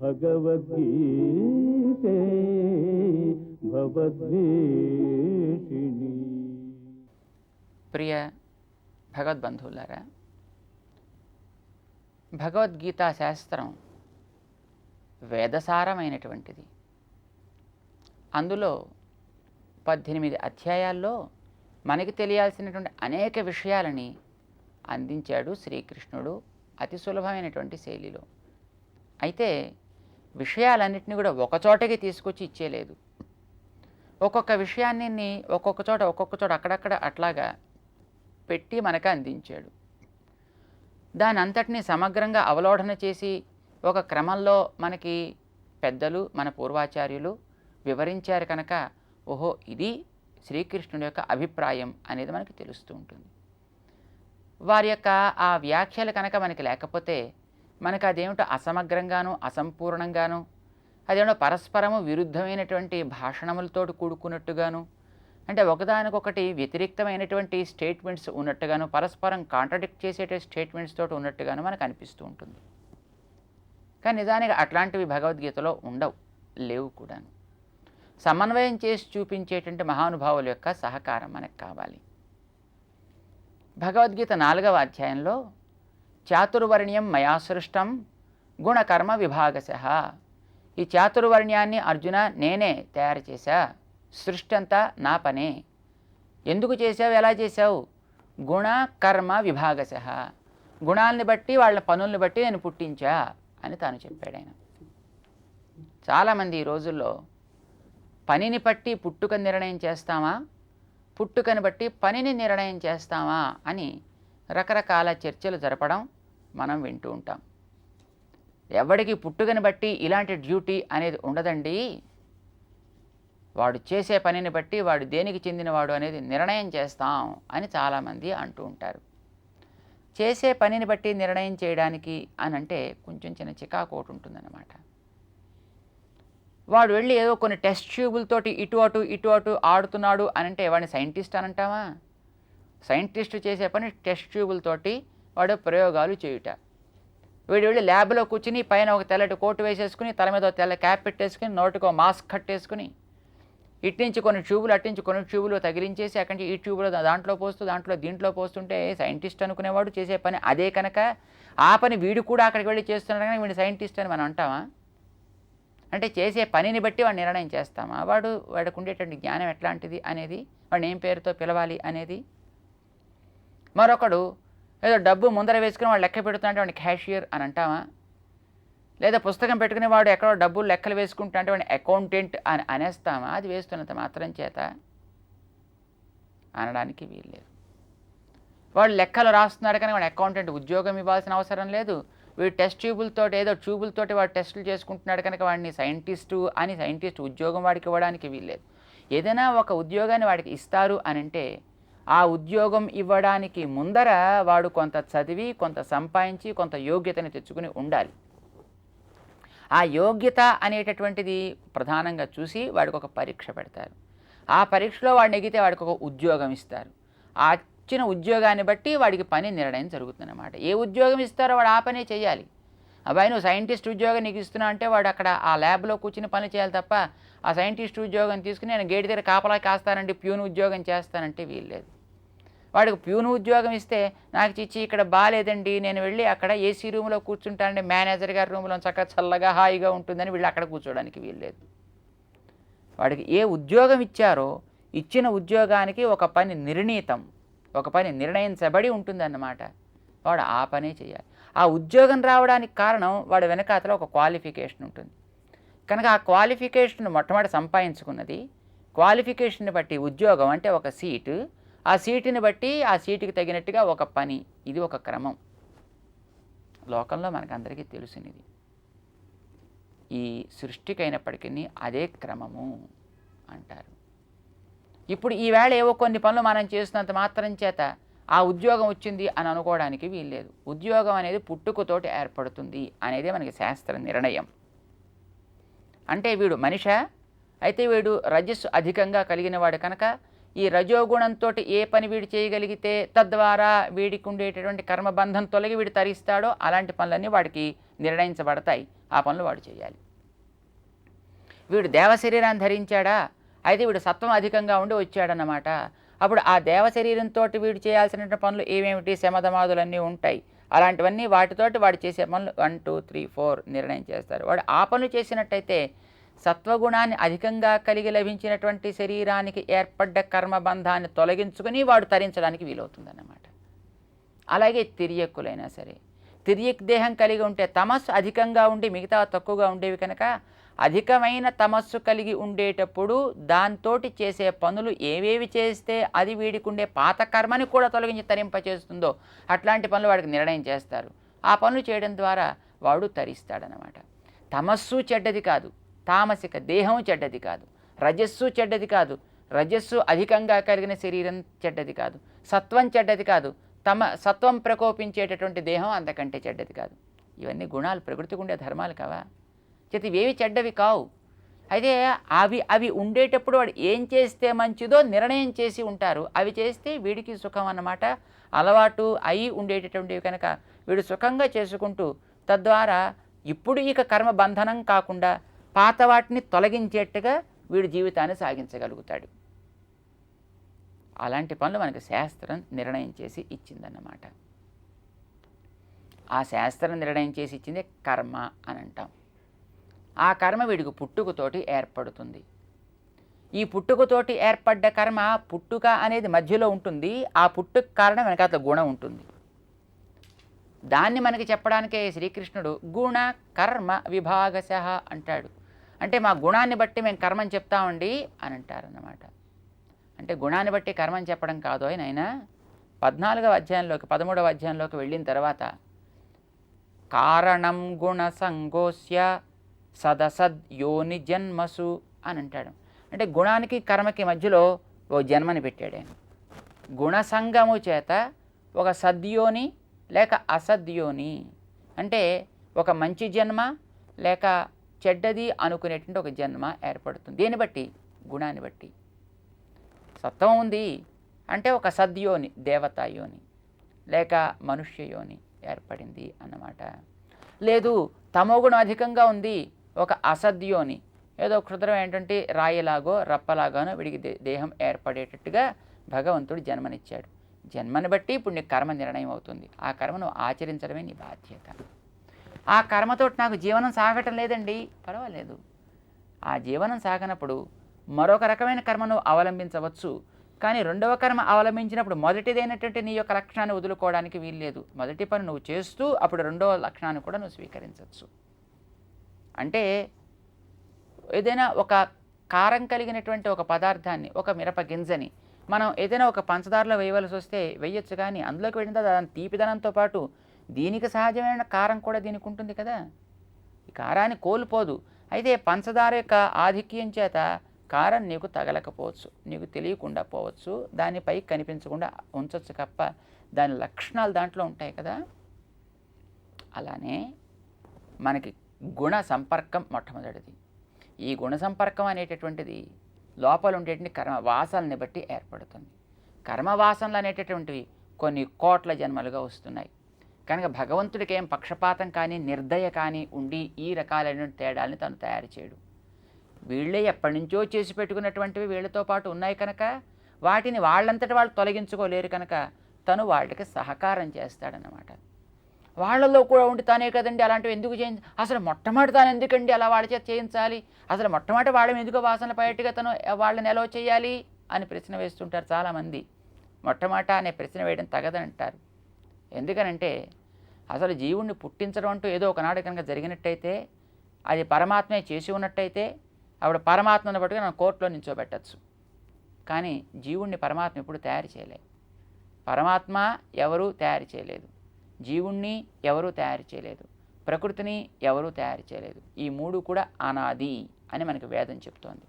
భగవద్గీతే భవద్వేషిణి. ప్రియ భగవద్బంధువులారా, భగవద్గీతా శాస్త్రం వేదసారమైనటువంటిది. అందులో 18 అధ్యాయాల్లో మనకి తెలియాల్సినటువంటి అనేక విషయాలని అందించాడు శ్రీకృష్ణుడు అతి సులభమైనటువంటి శైలిలో. అయితే విషయాలన్నింటినీ కూడా ఒకచోటకి తీసుకొచ్చి ఇచ్చేయలేదు. ఒక్కొక్క విషయాన్ని ఒక్కొక్క చోట అక్కడక్కడ అట్లాగా పెట్టి మనకు అందించాడు. దాని అంతటినీ సమగ్రంగా అవలోకన చేసి ఒక క్రమంలో మనకి పెద్దలు, మన పూర్వాచార్యులు వివరించారు కనుక ఓహో ఇది శ్రీకృష్ణుడి యొక్క అభిప్రాయం అనేది మనకి తెలుస్తూ ఉంటుంది. వారి యొక్క ఆ వ్యాఖ్యలు కనుక మనకి లేకపోతే మనకు అదేమిటో అసమగ్రంగాను అసంపూర్ణంగాను, అదేమిటో పరస్పరము విరుద్ధమైనటువంటి భాషణములతో కూడుకున్నట్టుగాను, అంటే ఒకదానికొకటి వ్యతిరేక్తమైనటువంటి స్టేట్మెంట్స్ ఉన్నట్టుగాను, పరస్పరం కాంట్రడిక్ట్ చేసే స్టేట్మెంట్స్ తోటి ఉన్నట్టుగాను మనకు అనిపిస్తూ ఉంటుంది. కానీ నిజానికి అట్లాంటివి భగవద్గీతలో ఉండవు, లేవు కూడాను. సమన్వయం చేసి చూపించేటువంటి మహానుభావుల యొక్క సహకారం మనకు కావాలి. భగవద్గీత 4వ అధ్యాయంలో చాతుర్వర్ణ్యం మయా సృష్టం గుణకర్మ విభాగశః. ఈ చాతుర్వర్ణ్యాన్ని అర్జున నేనే తయారు చేశా, సృష్టి అంతా నా పనే. ఎందుకు చేసావు, ఎలా చేసావు? గుణ కర్మ విభాగశః, గుణాలని బట్టి వాళ్ళ పనుల్ని బట్టి నేను పుట్టించా అని తాను చెప్పాడు ఆయన. చాలామంది ఈ రోజుల్లో పనిని బట్టి పుట్టుక నిర్ణయం చేస్తామా, పుట్టుకని బట్టి పనిని నిర్ణయం చేస్తామా అని రకరకాల చర్చలు జరపడం మనం వింటూ ఉంటాం. ఎవడికి పుట్టుకని బట్టి ఇలాంటి డ్యూటీ అనేది ఉండదండి, వాడు చేసే పనిని బట్టి వాడు దేనికి చెందినవాడు అనేది నిర్ణయం చేస్తాం అని చాలామంది అంటూ ఉంటారు. చేసే పనిని బట్టి నిర్ణయం చేయడానికి అని అంటే కొంచెం చిన్న చికాకోటు ఉంటుందన్నమాట. వాడు వెళ్ళి ఏదో కొన్ని టెస్ట్ ట్యూబులతోటి ఇటు అటు ఆడుతున్నాడు అని అంటే వాడిని సైంటిస్ట్ అని అంటామా? సైంటిస్ట్ చేసే పని టెస్ట్ ట్యూబులతోటి వాడు ప్రయోగాలు చేయుట. వీడు వెళ్ళి ల్యాబ్లో కూర్చుని పైన ఒక తెల్లటి కోటు వేసేసుకుని, తల మీద ఒక తెల్ల క్యాప్ పెట్టేసుకుని, నోటికో మాస్క్ కట్టేసుకుని, ఇటు నుంచి కొన్ని ట్యూబులు అటు నుంచి కొన్ని ట్యూబులు తగిలించేసి అక్కడి నుంచి ఈ ట్యూబులో దాంట్లో పోస్తూ దీంట్లో పోస్తుంటే సైంటిస్ట్ అనుకునేవాడు చేసే పని అదే కనుక ఆ పని వీడు కూడా అక్కడికి వెళ్ళి చేస్తున్నాడు కానీ వీడు సైంటిస్ట్ అని మనం అంటామా? అంటే చేసే పనిని బట్టి వాడు నిర్ణయం చేస్తామా? వాడికి ఉండేటువంటి జ్ఞానం ఎట్లాంటిది అనేది, వాడిని ఏం పేరుతో పిలవాలి అనేది. మరొకడు ఏదో డబ్బు ముందర వేసుకుని వాడు లెక్క పెడుతుంటే వాడిని క్యాషియర్ అని అంటామా? లేదా పుస్తకం పెట్టుకుని వాడు ఎక్కడో డబ్బులు లెక్కలు వేసుకుంటా అంటే వాడిని అకౌంటెంట్ అని అనేస్తామా? అది వేస్తున్నంత మాత్రం చేత అనడానికి వీల్లేదు. వాడు లెక్కలు రాస్తున్నాడు కానీ వాడు అకౌంటెంట్ ఉద్యోగం ఇవ్వాల్సిన అవసరం లేదు. వీడు టెస్ట్ ట్యూబులతోటి ఏదో ట్యూబులతోటి వాడు టెస్టులు చేసుకుంటున్నాడు కనుక వాడిని సైంటిస్ట్ ఉద్యోగం వాడికి ఇవ్వడానికి వీల్లేదు. ఏదైనా ఒక ఉద్యోగాన్ని వాడికి ఇస్తారు అని అంటే ఆ ఉద్యోగం ఇవ్వడానికి ముందర వాడు కొంత చదివి, కొంత సంపాదించి, కొంత యోగ్యతని తెచ్చుకుని ఉండాలి. ఆ యోగ్యత అనేటటువంటిది ప్రధానంగా చూసి వాడికి ఒక పరీక్ష పెడతారు. ఆ పరీక్షలో వాడు నెగితే వాడికి ఒక ఉద్యోగం ఇస్తారు. ఆ ఇచ్చిన ఉద్యోగాన్ని బట్టి వాడికి పని నిర్ణయం జరుగుతుందన్నమాట. ఏ ఉద్యోగం ఇస్తారో వాడు ఆ పనే చేయాలి. అబ్బాయి నువ్వు సైంటిస్ట్ ఉద్యోగం నీకు ఇస్తున్నా అంటే వాడు అక్కడ ఆ ల్యాబ్లో కూర్చుని పని చేయాలి తప్ప ఆ సైంటిస్ట్ ఉద్యోగం తీసుకుని నేను గేట్ దగ్గర కాపలా కాస్తానంటే ప్యూన్ ఉద్యోగం చేస్తానంటే వీల్లేదు. వాడికి ప్యూన్ ఉద్యోగం ఇస్తే నాకు చిచ్చి ఇక్కడ బాగాలేదండి నేను వెళ్ళి అక్కడ ఏసీ రూమ్లో కూర్చుంటానండి, మేనేజర్ గారి రూమ్లో చక్కగా చల్లగా హాయిగా ఉంటుందని వీళ్ళు అక్కడ కూర్చోడానికి వీల్లేదు. వాడికి ఏ ఉద్యోగం ఇచ్చారో ఇచ్చిన ఉద్యోగానికి ఒక పని నిర్ణీతం, ఒక పని నిర్ణయించబడి ఉంటుందన్నమాట. వాడు ఆ పనే చేయాలి. ఆ ఉద్యోగం రావడానికి కారణం వాడు వెనకాతల ఒక క్వాలిఫికేషన్ ఉంటుంది కనుక ఆ క్వాలిఫికేషన్ మొట్టమొదటి సంపాదించుకున్నది, క్వాలిఫికేషన్ని బట్టి ఉద్యోగం అంటే ఒక సీటు, ఆ సీటుని బట్టి ఆ సీటుకి తగినట్టుగా ఒక పని. ఇది ఒక క్రమం. లోకంలో మనకందరికీ తెలిసినది. ఈ సృష్టికైనప్పటికీ అదే క్రమము అంటారు. ఇప్పుడు ఈవేళ ఏవో కొన్ని పనులు మనం చేస్తున్నంత మాత్రం చేత ఆ ఉద్యోగం వచ్చింది అని అనుకోవడానికి వీల్లేదు. ఉద్యోగం అనేది పుట్టుకతోటి ఏర్పడుతుంది అనేదే మనకి శాస్త్ర నిర్ణయం. అంటే వీడు మనిషా అయితే వీడు రజస్సు అధికంగా కలిగిన వాడు కనుక ఈ రజోగుణంతో ఏ పని వీడు చేయగలిగితే తద్వారా వీడికి ఉండేటటువంటి కర్మబంధం తొలగి వీడు తరిస్తాడో అలాంటి పనులన్నీ వాడికి నిర్ణయించబడతాయి. ఆ పనులు వాడు చేయాలి. వీడు దేవ శరీరాన్ని ధరించాడా, అయితే వీడు సత్వం అధికంగా ఉండి వచ్చాడన్నమాట. అప్పుడు ఆ దేవ శరీరంతో వీడు చేయాల్సిన పనులు ఏమేమిటి, శమధమాదులన్నీ ఉంటాయి. అలాంటివన్నీ వాటితోటి వాడు చేసే పనులు 1 2 3 4 నిర్ణయం చేస్తారు. వాడు ఆ పనులు చేసినట్టయితే సత్వగుణాన్ని అధికంగా కలిగి లభించినటువంటి శరీరానికి ఏర్పడ్డ కర్మబంధాన్ని తొలగించుకుని వాడు తరించడానికి వీలవుతుందన్నమాట. అలాగే తిర్యక్కులైనా సరే, తిర్యక్ దేహం కలిగి ఉంటే తమస్సు అధికంగా ఉండి మిగతా తక్కువగా ఉండేవి కనుక అధికమైన తమస్సు కలిగి ఉండేటప్పుడు దాంతోటి చేసే పనులు ఏవేవి చేస్తే అది వీడికి ఉండే పాత కర్మని కూడా తొలగించి తరింపచేస్తుందో అట్లాంటి పనులు వాడికి నిర్ణయం చేస్తారు. ఆ పనులు చేయడం ద్వారా వాడు తరిస్తాడనమాట. తమస్సు చెడ్డది కాదు, తామసిక దేహం చెడ్డది కాదు, రజస్సు చెడ్డది కాదు, రజస్సు అధికంగా కలిగిన శరీరం చెడ్డది కాదు, సత్వం చెడ్డది కాదు, సత్వం ప్రకోపించేటటువంటి దేహం అంతకంటే చెడ్డది కాదు. ఇవన్నీ గుణాలు, ప్రకృతికి ఉండే ధర్మాలు కావా? చేతి ఇవేవి చెడ్డవి కావు. అయితే అవి ఉండేటప్పుడు వాడు ఏం చేస్తే మంచిదో నిర్ణయం చేసి ఉంటారు. అవి చేస్తే వీడికి సుఖం అన్నమాట. అలవాటు అయి ఉండేటటువంటివి కనుక వీడు సుఖంగా చేసుకుంటూ తద్వారా ఇప్పుడు ఇక కర్మ బంధనం కాకుండా పాత వాటిని తొలగించేట్టుగా వీడి జీవితాన్ని సాగించగలుగుతాడు. అలాంటి పనులు మనకి శాస్త్రం నిర్ణయం చేసి ఇచ్చిందన్నమాట. ఆ శాస్త్రం నిర్ణయం చేసి ఇచ్చిందే కర్మ అని అంటాం. ఆ కర్మ వీడికి పుట్టుకతోటి ఏర్పడుతుంది. ఈ పుట్టుకతోటి ఏర్పడ్డ కర్మ, పుట్టుక అనేది మధ్యలో ఉంటుంది. ఆ పుట్టుక కారణం వెనకాతల గుణం ఉంటుంది. దాన్ని మనకి చెప్పడానికే శ్రీకృష్ణుడు గుణ కర్మ విభాగశః అంటాడు. అంటే మా గుణాన్ని బట్టి మేము కర్మని చెప్తామండి అని అంటారన్నమాట. అంటే గుణాన్ని బట్టి కర్మని చెప్పడం కాదు ఆయన 14వ అధ్యాయంలోకి 13వ అధ్యాయంలోకి వెళ్ళిన తర్వాత కారణం గుణ సంగోస్య సదసద్ యోని జన్మసు అని అంటాడు. అంటే గుణానికి కర్మకి మధ్యలో ఓ జన్మని పెట్టాడు ఆయన. గుణసంగము చేత ఒక సద్యోని లేక అసద్యోని, అంటే ఒక మంచి జన్మ లేక చెడ్డది అనుకునేటువంటి ఒక జన్మ ఏర్పడుతుంది. దేన్ని బట్టి? గుణాన్ని బట్టి. సత్వం ఉంది అంటే ఒక సద్యోని, దేవతాయోని లేక మనుష్యయోని ఏర్పడింది అన్నమాట. లేదు తమోగుణం అధికంగా ఉంది, ఒక అసద్యోని, ఏదో క్షుద్రం ఏంటంటే రాయిలాగో రప్పలాగానో వీడికి దేహం ఏర్పడేటట్టుగా భగవంతుడు జన్మనిచ్చాడు. జన్మని బట్టి ఇప్పుడు నీకు కర్మ నిర్ణయం అవుతుంది. ఆ కర్మను ఆచరించడమే నీ బాధ్యత. ఆ కర్మతో నాకు జీవనం సాగటం లేదండి, పర్వాలేదు. ఆ జీవనం సాగనప్పుడు మరొక రకమైన కర్మను అవలంబించవచ్చు. కానీ రెండవ కర్మ అవలంబించినప్పుడు మొదటిదైనటువంటి నీ యొక్క లక్షణాన్ని వదులుకోవడానికి వీల్లేదు. మొదటి పని నువ్వు చేస్తూ అప్పుడు రెండవ లక్షణాన్ని కూడా నువ్వు స్వీకరించవచ్చు. అంటే ఏదైనా ఒక కారం కలిగినటువంటి ఒక పదార్థాన్ని, ఒక మిరప గింజని మనం ఏదైనా ఒక పంచదారలో వేయవలసి వస్తే వేయచ్చు, కానీ అందులోకి వెళ్ళిన తర్వాత దాని తీపిదనంతో పాటు దీనికి సహజమైన కారం కూడా దీనికి ఉంటుంది కదా. ఈ కారాన్ని కోల్పోదు. అయితే పంచదార యొక్క ఆధిక్యం చేత కారం నీకు తగలకపోవచ్చు, నీకు తెలియకుండా పోవచ్చు, దానిపై కనిపించకుండా ఉంచవచ్చు తప్ప దాని లక్షణాలు దాంట్లో ఉంటాయి కదా. అలానే మనకి గుణ సంపర్కం మొట్టమొదటిది. ఈ గుణ సంపర్కం అనేటటువంటిది లోపల ఉండేటువంటి కర్మ వాసనల్ని బట్టి ఏర్పడుతుంది. కర్మవాసనలు అనేటటువంటివి కొన్ని కోట్ల జన్మలుగా వస్తున్నాయి కనుక భగవంతుడికి ఏం పక్షపాతం కానీ నిర్దయ కానీ ఉండి ఈ రకాలైన తేడాలని తను తయారు చేయడు. వీళ్ళే ఎప్పటి నుంచో చేసి పెట్టుకున్నటువంటివి వీళ్ళతో పాటు ఉన్నాయి కనుక వాటిని వాళ్ళంతటి వాళ్ళు తొలగించుకోలేరు కనుక తను వాళ్ళకి సహకారం చేస్తాడనమాట. వాళ్ళలో కూడా ఉండి తానే కదండి అలాంటివి ఎందుకు చేయించ, అసలు మొట్టమొదటి తాను ఎందుకండి అలా వాళ్ళ చేత చేయించాలి, అసలు మొట్టమొదటి వాళ్ళని ఎందుకు వాసనలు పడేట్టుగా తను వాళ్ళని ఎలా చేయాలి అని ప్రశ్న వేస్తుంటారు చాలామంది. మొట్టమొదట అనే ప్రశ్న వేయడం తగదంటారు. ఎందుకనంటే అసలు జీవుణ్ణి పుట్టించడం అంటూ ఏదో ఒకనాడు కనుక జరిగినట్టయితే, అది పరమాత్మే చేసి ఉన్నట్టయితే ఆవిడ పరమాత్మను బట్టి మనం కోర్టులో నించోబెట్టచ్చు. కానీ జీవుణ్ణి పరమాత్మ ఎప్పుడు తయారు చేయలేదు. పరమాత్మ ఎవరూ తయారు చేయలేదు, జీవుణ్ణి ఎవరూ తయారు చేయలేదు, ప్రకృతిని ఎవరూ తయారు చేయలేదు. ఈ మూడు కూడా అనాది అని మనకు వేదం చెప్తోంది.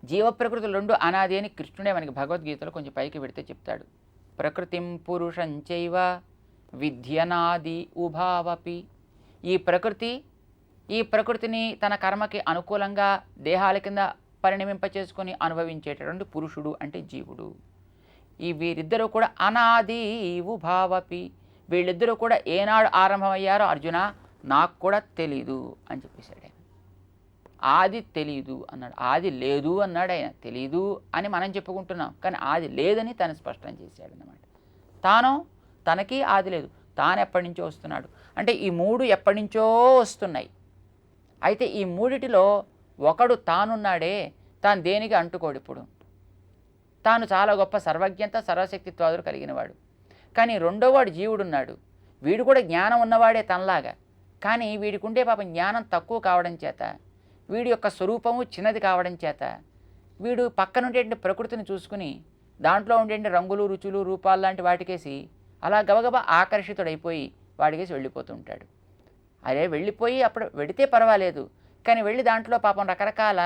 జీవ ప్రకృతులు రెండు అనాది అని కృష్ణుడే మనకి భగవద్గీతలో కొంచెం పైకి పెడితే చెప్తాడు. ప్రకృతిం పురుషంచైవ విద్యనాది ఉభావపి. ఈ ప్రకృతిని తన కర్మకి అనుకూలంగా దేహాల కింద పరిణమింపచేసుకొని అనుభవించేటటువంటి పురుషుడు అంటే జీవుడు. ఈ వీరిద్దరూ కూడా అనాది ఉభావపి. వీళ్ళిద్దరూ కూడా ఏనాడు ఆరంభమయ్యారో అర్జున, నాకు కూడా తెలీదు అని చెప్పేశాడు ఆయన. ఆది తెలీదు అన్నాడు. ఆది లేదు అన్నాడు ఆయన. తెలీదు అని మనం చెప్పుకుంటున్నాం, కానీ ఆది లేదని తను స్పష్టం చేశాడు అన్నమాట. తనకి ఆది లేదు, తాను ఎప్పటి నుంచో వస్తున్నాడు. అంటే ఈ మూడు ఎప్పటి నుంచో వస్తున్నాయి. అయితే ఈ మూడిటిలో ఒకడు తానున్నాడే, తాను దేనికి అంటుకోడు. ఇప్పుడు తాను చాలా గొప్ప సర్వజ్ఞత సర్వశక్తిత్వాదులు కలిగినవాడు. కానీ రెండోవాడు జీవుడున్నాడు. వీడు కూడా జ్ఞానం ఉన్నవాడే తనలాగా, కానీ వీడికి ఉండే పాపం జ్ఞానం తక్కువ కావడం చేత, వీడి యొక్క స్వరూపము చిన్నది కావడం చేత, వీడు పక్కనుండే ప్రకృతిని చూసుకుని దాంట్లో ఉండే రంగులు రుచులు రూపాలు లాంటి వాటికేసి అలా గబగబా ఆకర్షితుడైపోయి వాడికేసి వెళ్ళిపోతూ ఉంటాడు. అదే వెళ్ళిపోయి అప్పుడు వెడితే పర్వాలేదు, కానీ వెళ్ళి దాంట్లో పాపం రకరకాల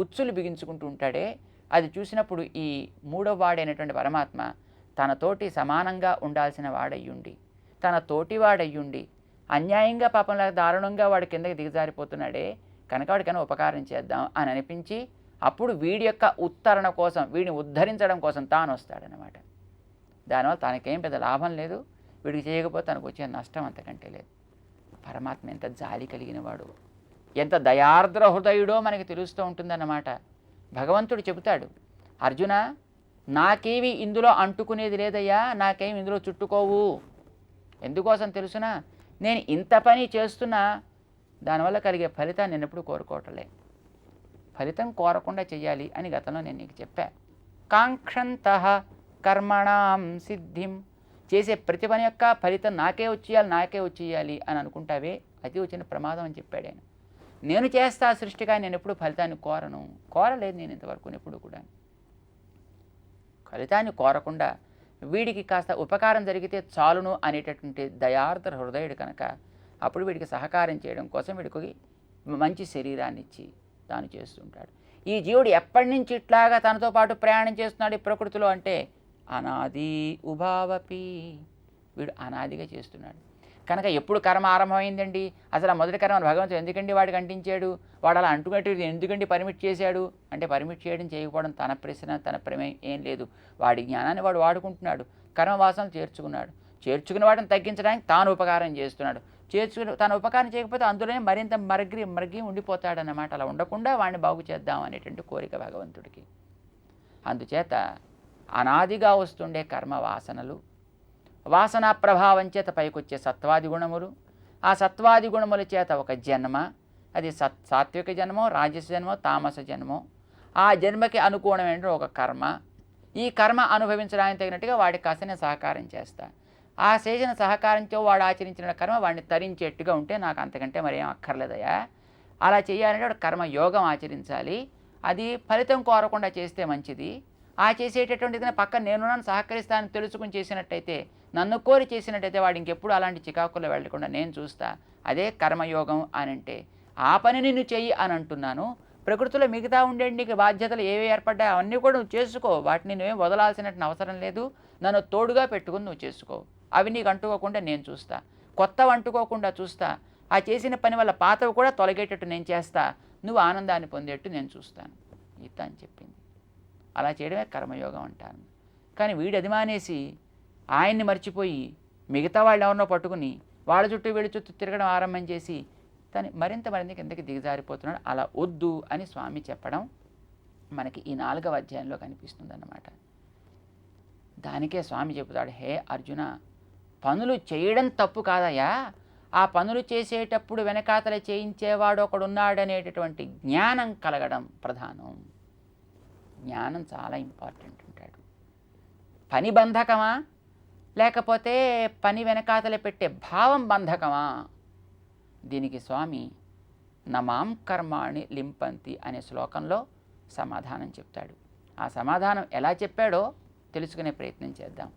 ఉచ్చులు బిగించుకుంటూ ఉంటాడే. అది చూసినప్పుడు ఈ మూడవ వాడైనటువంటి పరమాత్మ తనతోటి సమానంగా ఉండాల్సిన వాడయ్యుండి, తన తోటివాడయ్యుండి అన్యాయంగా పాపంలా దారుణంగా వాడి కిందకి దిగజారిపోతున్నాడే, కనుక వాడికైనా ఉపకారం చేద్దాం అని అనిపించి అప్పుడు వీడి యొక్క ఉత్తరణ కోసం, వీడిని ఉద్ధరించడం కోసం తాను వస్తాడనమాట. దానివల్ల తనకేం పెద్ద లాభం లేదు, వీడికి చేయకపోతే తనకు వచ్చే నష్టం అంతకంటే లేదు. పరమాత్మ ఎంత జాలి కలిగినవాడు, ఎంత దయార్ద్ర హృదయుడో మనకి తెలుస్తూ ఉంటుందన్నమాట. భగవంతుడు చెబుతాడు, అర్జున నాకేవి ఇందులో అంటుకునేది లేదయ్యా, నాకేమి ఇందులో చుట్టుకోవు. ఎందుకోసం తెలుసునా, నేను ఇంత పని చేస్తున్నా దానివల్ల కలిగే ఫలితాన్ని నేను ఎప్పుడు కోరుకోవటలే. ఫలితం కోరకుండా చెయ్యాలి అని గతంలో నేను నీకు చెప్పా. కాంక్షంతః కర్మణాం సిద్ధిం, చేసే ప్రతి పని యొక్క ఫలితం నాకే వచ్చేయాలి అని అనుకుంటావే, అది వచ్చిన ప్రమాదం అని చెప్పాడు ఆయన. నేను చేస్తా సృష్టిగా, నేను ఎప్పుడు ఫలితాన్ని కోరలేదు నేను ఇంతవరకు ఎప్పుడు కూడా. ఫలితాన్ని కోరకుండా వీడికి కాస్త ఉపకారం జరిగితే చాలును అనేటటువంటి దయార్ద్ర హృదయుడు కనుక అప్పుడు వీడికి సహకారం చేయడం కోసం వీడికి మంచి శరీరాన్ని ఇచ్చి తాను చేస్తుంటాడు. ఈ జీవుడు ఎప్పటి నుంచి ఇట్లాగా తనతో పాటు ప్రయాణం చేస్తున్నాడు ఈ ప్రకృతిలో అంటే అనాది ఉభావపి, వీడు అనాదిగా చేస్తున్నాడు. కనుక ఎప్పుడు కర్మ ఆరంభమైందండి, అసలు ఆ మొదటి కర్మను భగవంతుడు ఎందుకండి వాడికి అంటించాడు, వాడు అలా అంటున్నట్టు ఎందుకండి పర్మిట్ చేశాడు అంటే, పర్మిట్ చేయడం చేయకపోవడం తన ప్రశ్న, తన ప్రమేయం ఏం లేదు. వాడి జ్ఞానాన్ని వాడు వాడుకుంటున్నాడు, కర్మవాసనలు చేర్చుకున్న వాటిని తగ్గించడానికి తాను ఉపకారం చేస్తున్నాడు. తన ఉపకారం చేయకపోతే అందులోనే మరింత మరిగి ఉండిపోతాడన్నమాట. అలా ఉండకుండా వాడిని బాగు చేద్దాం అనేటువంటి కోరిక భగవంతుడికి. అందుచేత అనాదిగా వస్తుండే కర్మ వాసనా ప్రభావం చేత పైకొచ్చే సత్వాది గుణములు, ఆ సత్వాది గుణముల చేత ఒక జన్మ, అది సాత్విక జన్మో రాజస జన్మో తామస జన్మో, ఆ జన్మకి అనుకూలమైన ఒక కర్మ. ఈ కర్మ అనుభవించడానికి తగినట్టుగా వాడికి కాస్త నేను సహకారం చేస్తా. ఆ చేసిన సహకారంతో వాడు ఆచరించిన కర్మ వాడిని తరించేట్టుగా ఉంటే నాకు అంతకంటే మరేం అక్కర్లేదయా. అలా చేయాలంటే వాడు కర్మయోగం ఆచరించాలి. అది ఫలితం కోరకుండా చేస్తే మంచిది. ఆ చేసేటటువంటిది పక్కన నేను సహకరిస్తానని తెలుసుకుని చేసినట్టయితే, నన్ను కోరి చేసినట్టయితే వాడు ఇంకెప్పుడు అలాంటి చికాకుల్లో వెళ్ళకుండా నేను చూస్తా. అదే కర్మయోగం అని అంటే ఆ పని నిన్ను చెయ్యి అని అంటున్నాను. ప్రకృతిలో మిగతా ఉండే నీకు బాధ్యతలు ఏవి ఏర్పడ్డాయి అవన్నీ కూడా నువ్వు చేసుకో, వాటిని నువ్వేం వదలాల్సినట్టు అవసరం లేదు. నన్ను తోడుగా పెట్టుకుని నువ్వు చేసుకో, అవి నీకు అంటుకోకుండా నేను చూస్తా, కొత్తవి అంటుకోకుండా చూస్తా. ఆ చేసిన పని వల్ల పాతవి కూడా తొలగేటట్టు నేను చేస్తా, నువ్వు ఆనందాన్ని పొందేట్టు నేను చూస్తాను ఇత అని చెప్పింది. అలా చేయడమే కర్మయోగం అంటాను. కానీ వీడు అది మానేసి ఆయన్ని మర్చిపోయి మిగతా వాళ్ళు ఎవరినో పట్టుకుని వాళ్ళ చుట్టూ వీళ్ళ చుట్టూ తిరగడం ఆరంభం చేసి తను మరింత కిందకి దిగజారిపోతున్నాడు. అలా వద్దు అని స్వామి చెప్పడం మనకి ఈ 4వ అధ్యాయంలో కనిపిస్తుంది అన్నమాట. దానికే స్వామి చెబుతాడు, హే అర్జున, పనులు చేయడం తప్పు కాదయ్యా, ఆ పనులు చేసేటప్పుడు వెనకాతల చేయించేవాడు ఒకడున్నాడనేటటువంటి జ్ఞానం కలగడం ప్రధానం. జ్ఞానం చాలా ఇంపార్టెంట్ ఉంటాడు. పని బంధకమా లేకపోతే పని వెనకాతల పెట్టే భావం బంధకమా? దీనికి స్వామి నమాం కర్మాణి లింపంతి అనే శ్లోకంలో సమాధానం చెప్తాడు. ఆ సమాధానం ఎలా చెప్పాడో తెలుసుకునే ప్రయత్నం చేద్దాం.